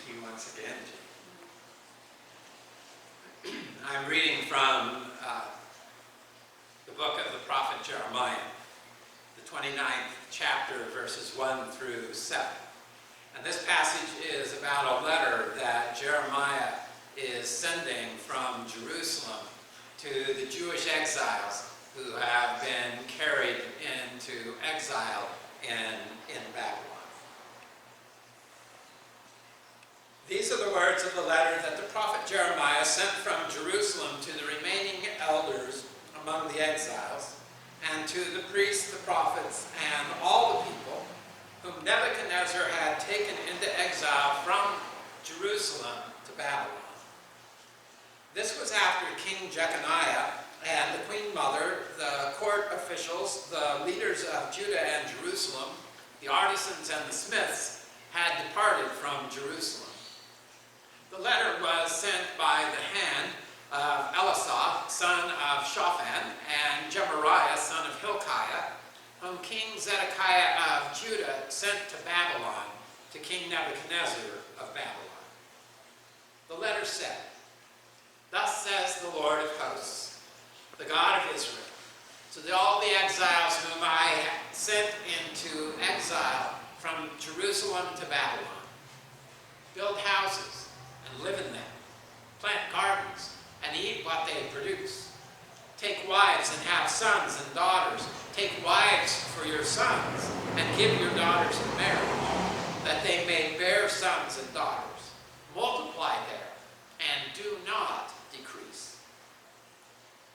you once again, Jane. I'm reading from the book of the prophet Jeremiah, the 29th chapter, verses 1 through 7. And this passage is about a letter that Jeremiah is sending from Jerusalem to the Jewish exiles who have been carried into exile in Babylon. These are the words of the letter that the prophet Jeremiah sent from Jerusalem to the remaining elders among the exiles, and to the priests, the prophets, and all the people whom Nebuchadnezzar had taken into exile from Jerusalem to Babylon. This was after King Jeconiah and the queen mother, the court officials, the leaders of Judah and Jerusalem, the artisans and the smiths had departed from Jerusalem. The letter was sent by the hand of Elisah, son of Shaphan, and Gemariah, son of Hilkiah, whom King Zedekiah of Judah sent to Babylon, to King Nebuchadnezzar of Babylon. The letter said, "Thus says the Lord of hosts, the God of Israel, to all the exiles whom I sent into exile from Jerusalem to Babylon, build houses and live in them, plant gardens and eat what they produce. Take wives and have sons and daughters. Take wives for your sons and give your daughters in marriage, that they may bear sons and daughters. Multiply there and do not decrease.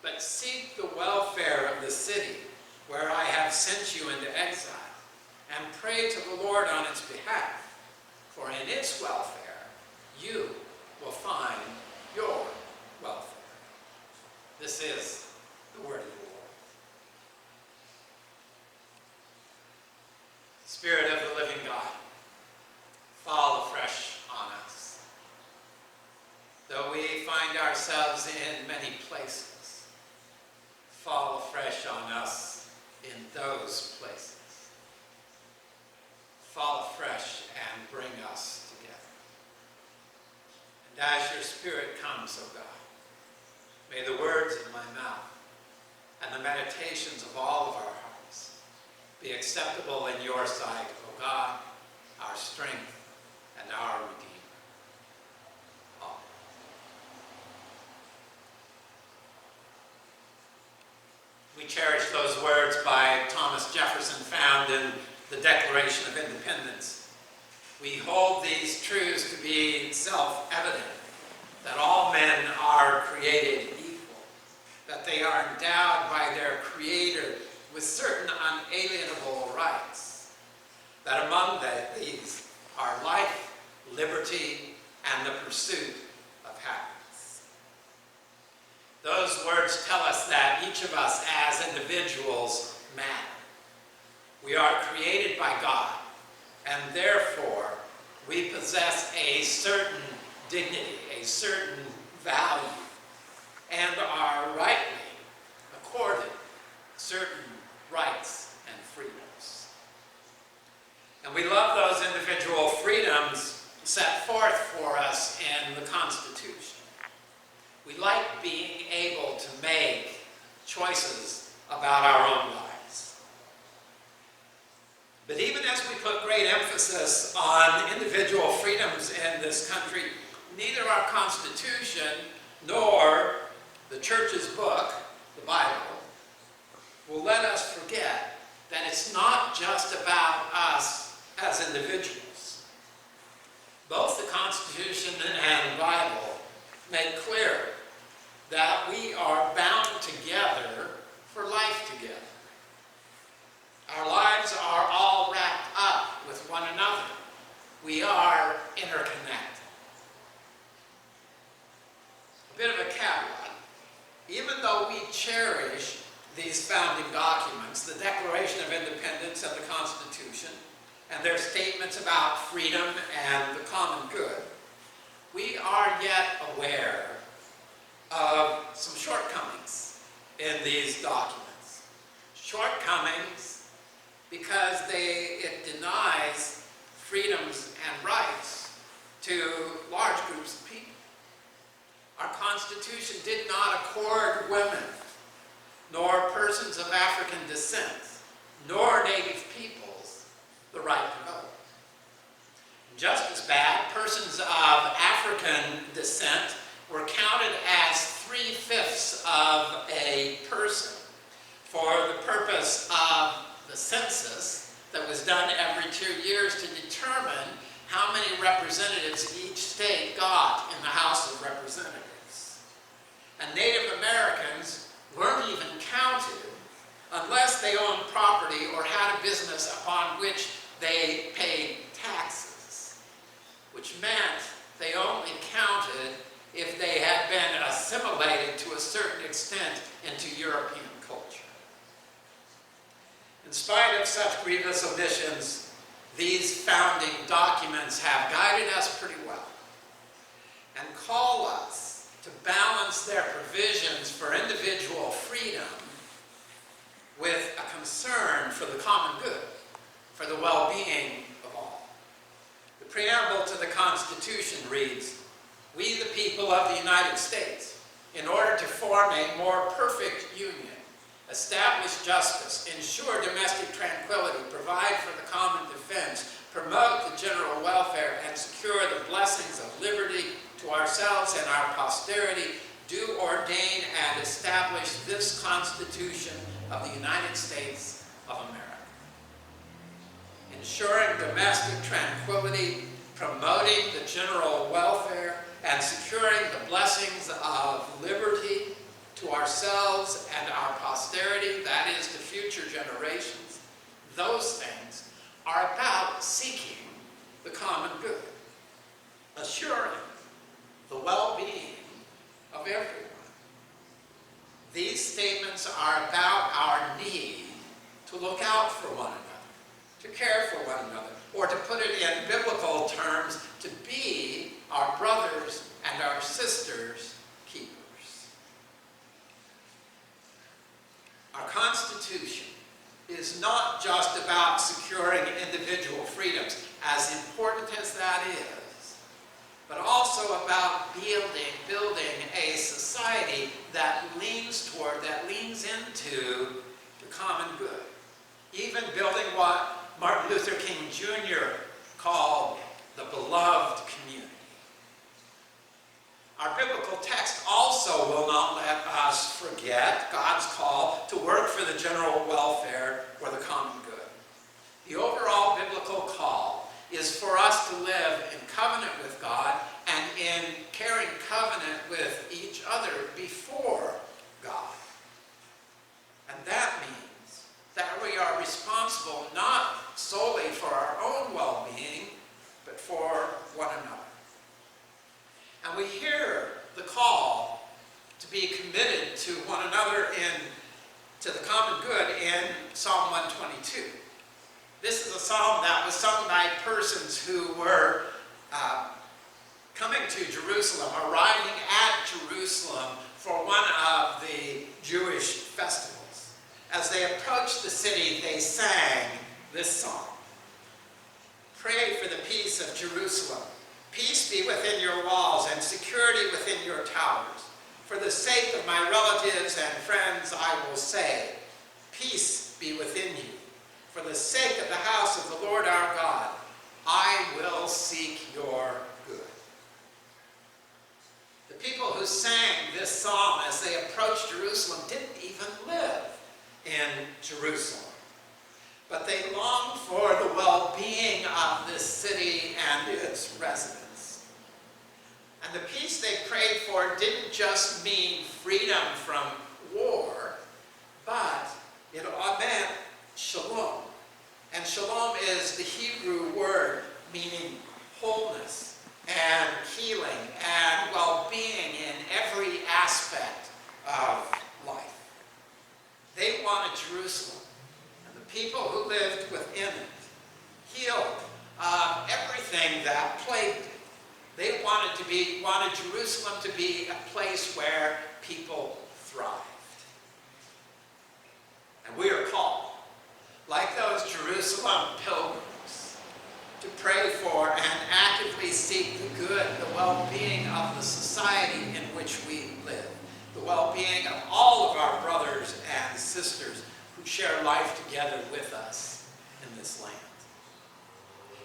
But seek the welfare of the city where I have sent you into exile, and pray to the Lord on its behalf, for in its welfare you will find your welfare." This is the word of the Lord. Spirit of the living God, fall afresh on us. Though we find ourselves in many places, fall afresh on us in those places. Fall afresh and bring us together. And as your Spirit comes, O God, may the words of my mouth and the meditations of all of our hearts be acceptable in your sight, O God, our strength and our Redeemer. Amen. We cherish those words by Thomas Jefferson found in the Declaration of Independence. We hold these truths to be self-evident, that all men are created equal, that they are endowed by their Creator with certain unalienable rights, that among these are life, liberty, and the pursuit of happiness. Those words tell us that each of us as individuals matter. We are created by God, and therefore we possess a certain dignity, a certain value, and are rightly accorded certain rights and freedoms. And we love those individual freedoms set forth for us in the Constitution. We like being able to make choices about our own lives. But even as we put great emphasis on individual freedoms in this country, neither our Constitution nor the Church's book, the Bible, will let us forget that it's not just about us as individuals. Both the Constitution and the Bible make clear that we are bound together for life together. Our lives are all wrapped up with one another. We are interconnected. A bit of a caveat. Even though we cherish these founding documents, the Declaration of Independence and the Constitution, and their statements about freedom and the common good, we are yet aware of some shortcomings in these documents. Shortcomings because it denies freedoms and rights to to large groups of people. Our Constitution did not accord women, nor persons of African descent, nor Native peoples the right to vote. Just as bad, persons of African descent were counted as 3/5 of a person for the purpose of the census that was done every 2 years to determine how many representatives each state got in the House of Representatives. And Native Americans weren't even counted unless they owned property or had a business upon which they paid taxes, which meant they only counted if they had been assimilated to a certain extent into European culture. In spite of such grievous omissions, these founding documents have guided us pretty well and call us to balance their provisions for individual freedom with a concern for the common good, for the well-being of all. The preamble to the Constitution reads, "We, the people of the United States, in order to form a more perfect union, establish justice, ensure domestic tranquility, provide for the common defense, promote the general welfare, and secure the blessings of liberty to ourselves and our posterity, do ordain and establish this Constitution of the United States of America." Ensuring domestic tranquility, promoting the general welfare, and securing the blessings of liberty to ourselves and our posterity, that is, to future generations, those things are about seeking the common good, assuring the well-being of everyone. These statements are about our need to look out for one another, to care for one another, or to put it in biblical terms, to be our brothers and our sisters' keepers. Our Constitution is not just about securing individual freedoms, as important as that is, but also about building a society that leans into the common good. Even building what Martin Luther King Jr. called the beloved community. Our biblical text also will not let us forget God's call to work for the general welfare or the common good. The overall biblical call is for us to live in covenant with God and in carrying covenant with each other before God. And that means that we are responsible not solely for our own well-being, but for one another. And we hear the call to be committed to one another to the common good in Psalm 122. This is a psalm that was sung by persons who were coming to Jerusalem, arriving at Jerusalem for one of the Jewish festivals. As they approached the city, they sang this song. "Pray for the peace of Jerusalem. Peace be within your walls and security within your towers. For the sake of my relatives and friends, I will say, peace be within you. For the sake of the house of the Lord our God, I will seek your good." The people who sang this psalm as they approached Jerusalem didn't even live in Jerusalem, but they longed for the well-being of this city and its residents. And the peace they prayed for didn't just mean freedom from war, but it meant shalom. And shalom is the Hebrew word meaning wholeness and healing and well-being in every aspect of life. They wanted Jerusalem and the people who lived within it healed of everything that plagued it. They wanted Jerusalem to be a place where people thrived. And we are called, like those Jerusalem pilgrims, to pray for and actively seek the good, the well-being of the society in which we live, the well-being of all of our brothers and sisters who share life together with us in this land.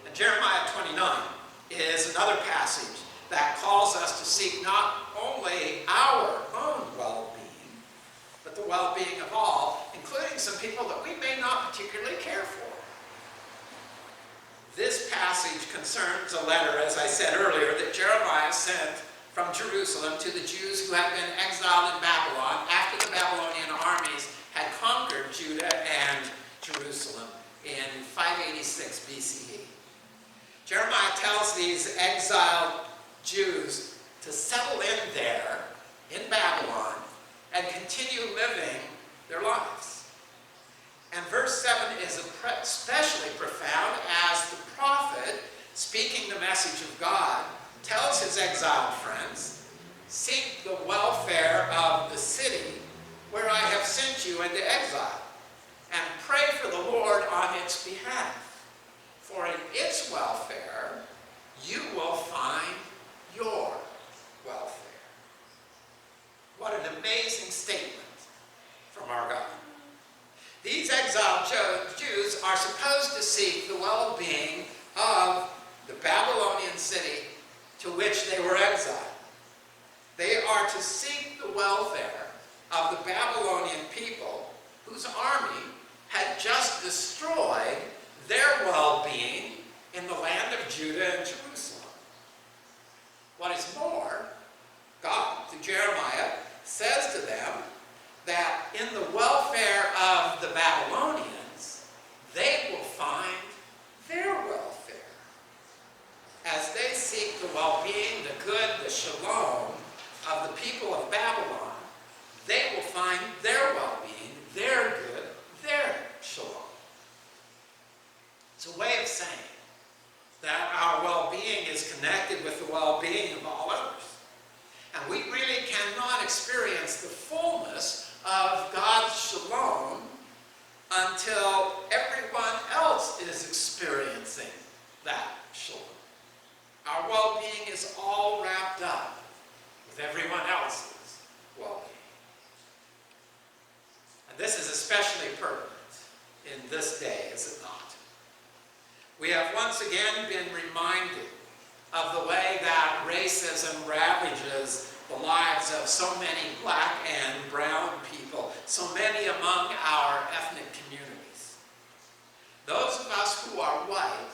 And Jeremiah 29 is another passage that calls us to seek not only our own well-being, but the well-being of all, including some people that we may not particularly care for. This passage concerns a letter, as I said earlier, that Jeremiah sent from Jerusalem to the Jews who had been exiled in Babylon after the Babylonian armies had conquered Judah and Jerusalem in 586 BCE. Jeremiah tells these exiled Jews to settle in there, in Babylon, and continue living their lives. And verse 7 is especially profound as the prophet, speaking the message of God, tells his exiled friends, "Seek the welfare of the city where I have sent you into exile, and pray for the Lord on its behalf. For in its welfare you will find your welfare." What an amazing statement from our God. These exiled Jews are supposed to seek the well-being of the Babylonian city to which they were exiled. They are to seek the welfare of the Babylonian people whose army had just destroyed their well-being in the land of Judah and Jerusalem. What is more, God, through Jeremiah, says to them that in the welfare of the Babylonians, they will find their welfare. As they seek the well-being, the good, the shalom of the people of Babylon, they will find their well-being, their good, their shalom. It's a way of saying that our well-being is connected with the well-being of all others. And we really cannot experience the fullness of God's shalom until everyone else is experiencing that shalom. Our well-being is all wrapped up with everyone else's well-being. And this is especially pertinent in this day, is it not? We have once again been reminded of the way that racism ravages the lives of so many black and brown people, so many among our ethnic communities. Those of us who are white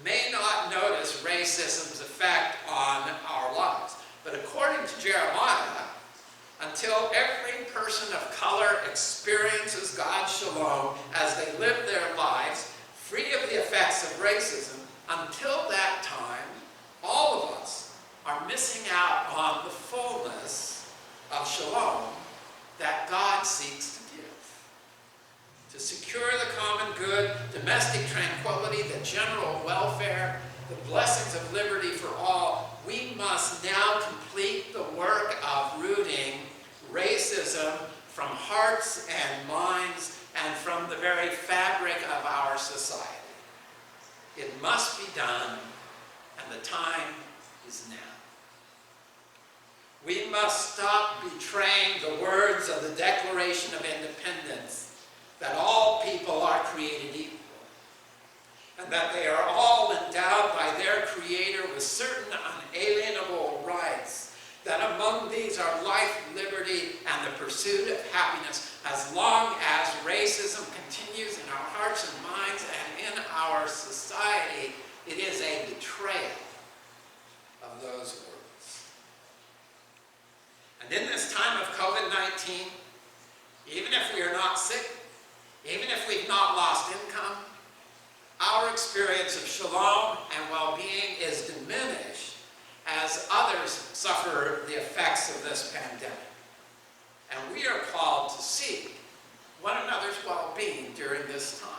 may not notice racism's effect on our lives, but according to Jeremiah, until every person of color experiences God's shalom as they live their lives free of the effects of racism, until that time, all of us are missing out on the fullness of shalom that God seeks to give. To secure the common good, domestic tranquility, the general welfare, the blessings of liberty for all, we must now complete the work of rooting racism from hearts and minds and from the very fabric of our society. It must be done, and the time is now. We must stop betraying the words of the Declaration of Independence that all people are created equal, and that they are all endowed by their Creator with certain unalienable rights, that among these are life, liberty, and the pursuit of happiness. As long as racism continues in our hearts and minds and in our society, it is a betrayal of those words. And in this time of COVID-19, even if we are not sick, even if we've not lost income, our experience of shalom and well-being is diminished as others suffer the effects of this pandemic. And we are called to seek one another's well-being during this time.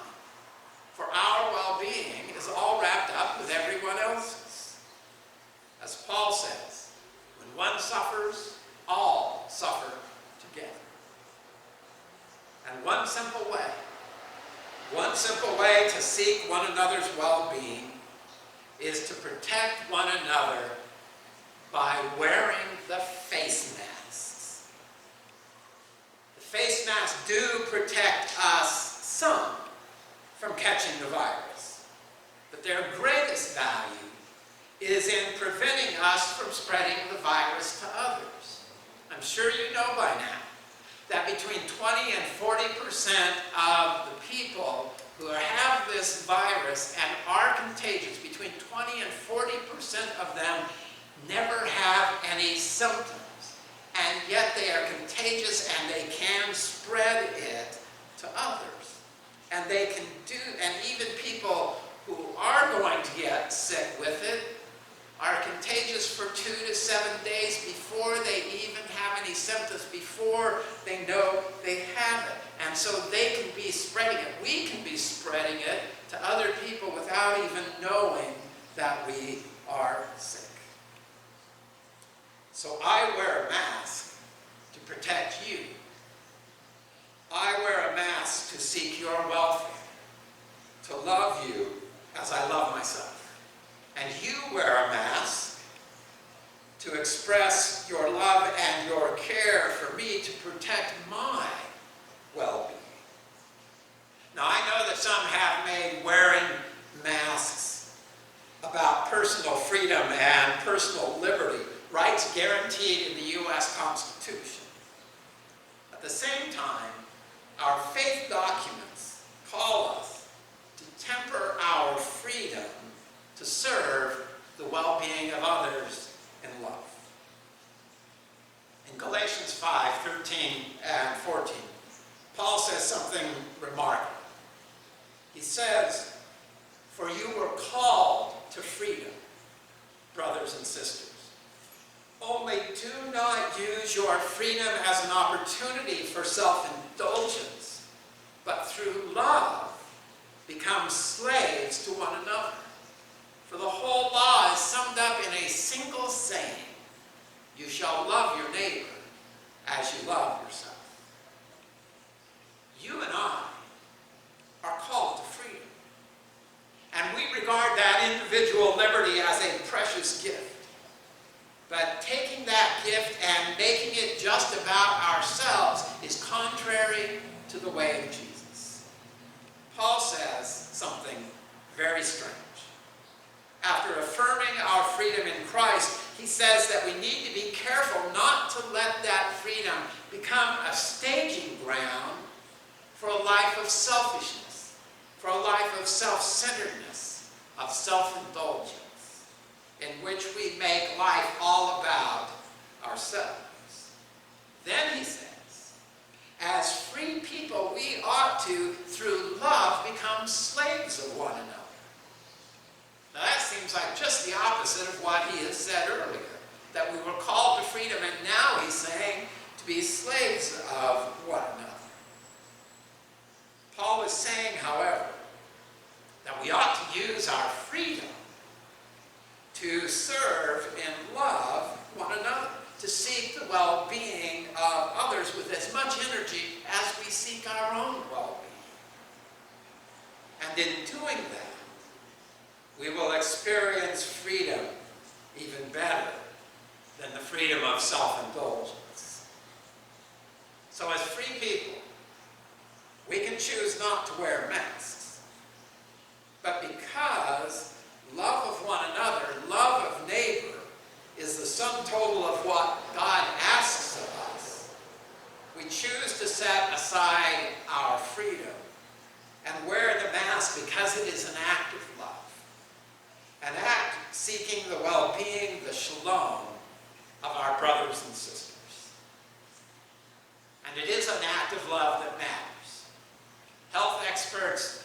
For our well-being is all wrapped up with everyone else's. As Paul says, when one suffers, all suffer together. And one simple way to seek one another's well-being is to protect one another by wearing the face masks. The face masks do protect us some from catching the virus, but their greatest value is in preventing us from spreading the virus to others. I'm sure you know by now that between 20 and 40% of the people who have this virus and are contagious, between 20 and 40% of them never have any symptoms, and yet they are contagious and they can spread it to others. And they can do, and even people who are going to get sick with it are contagious for 2 to 7 days before they even have any symptoms, before they know they have it. And so they can be spreading it. We can be spreading it to other people without even knowing that we are sick. So I wear a mask to protect you. I wear a mask to seek your welfare, to love you as I love myself. And you wear a mask to express your love and your care for me, to protect my well-being. Now, I know that some have made wearing masks about personal freedom and personal liberty, rights guaranteed in the U.S. Constitution. At the same time, our faith documents call us to temper our freedom to serve the well-being of others in love. In Galatians 5:13 and 14, Paul says something remarkable. He says, "For you were called to freedom, brothers and sisters. Only do not use your freedom as an opportunity for self-indulgence, but through love become slaves to one another. For the whole law is summed up in a single saying, you shall love your neighbor as you love yourself." You and I are called to freedom. And we regard that individual liberty as a precious gift. But taking that gift and making it just about ourselves is contrary to the way of Jesus. Paul says something very strange. After affirming our freedom in Christ, he says that we need to be careful not to let that freedom become a staging ground for a life of selfishness, for a life of self-centeredness, of self-indulgence, in which we make life all about ourselves. Then he says, as free people, we ought to, through love, become slaves of one another. Now that seems like just the opposite of what he has said earlier, that we were called to freedom, and now he's saying to be slaves of one another. Paul is saying, however, that we ought to use our freedom to serve in love one another, to seek the well-being of others with as much energy as we seek our own well-being. And in doing that, we will experience freedom even better than the freedom of self-indulgence. So as free people, we can choose not to wear masks. But because love of one another, love of neighbor, is the sum total of what God asks of us, we choose to set aside our freedom and wear the mask because it is an act of love. An act seeking the well-being, the shalom of our brothers and sisters. And it is an act of love that matters. Health experts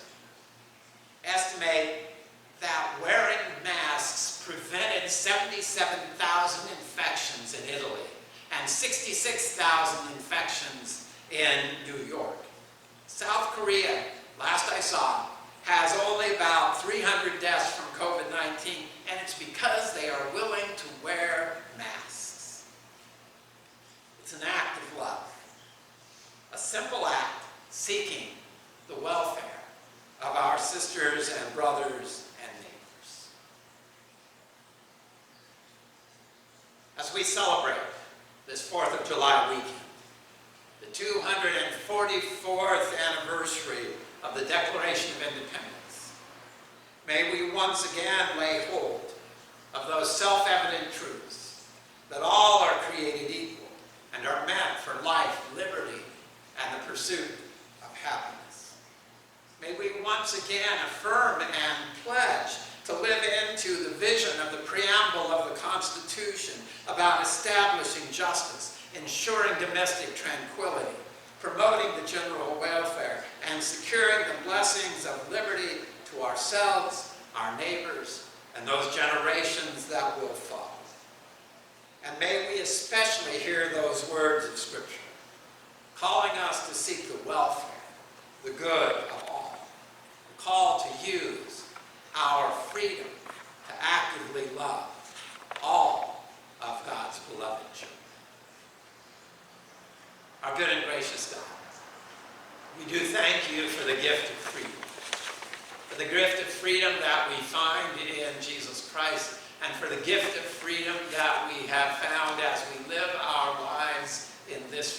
estimate that wearing masks prevented 77,000 infections in Italy and 66,000 infections in New York. South Korea, last I saw, has only about 300 deaths from COVID-19, and it's because they are willing to wear masks. It's an act of love. A simple act seeking the welfare of our sisters and brothers and neighbors. as we celebrate this 4th of July weekend, the 244th anniversary of the Declaration of Independence, may we once again lay hold of those self-evident truths that all are created equal and are meant for life, liberty, and the pursuit of happiness. May we once again affirm and pledge to live into the vision of the preamble of the Constitution about establishing justice, ensuring domestic tranquility, promoting the general welfare, and securing the blessings of liberty to ourselves, our neighbors, and those generations that will follow. And may we especially hear those words of Scripture, calling us to seek the welfare, the good of all, the call to use our freedom to actively love all of God's beloved children. Our good and gracious God, we do thank you for the gift of freedom, for the gift of freedom that we find in Jesus Christ, and for the gift of freedom that we have found as we live our lives in this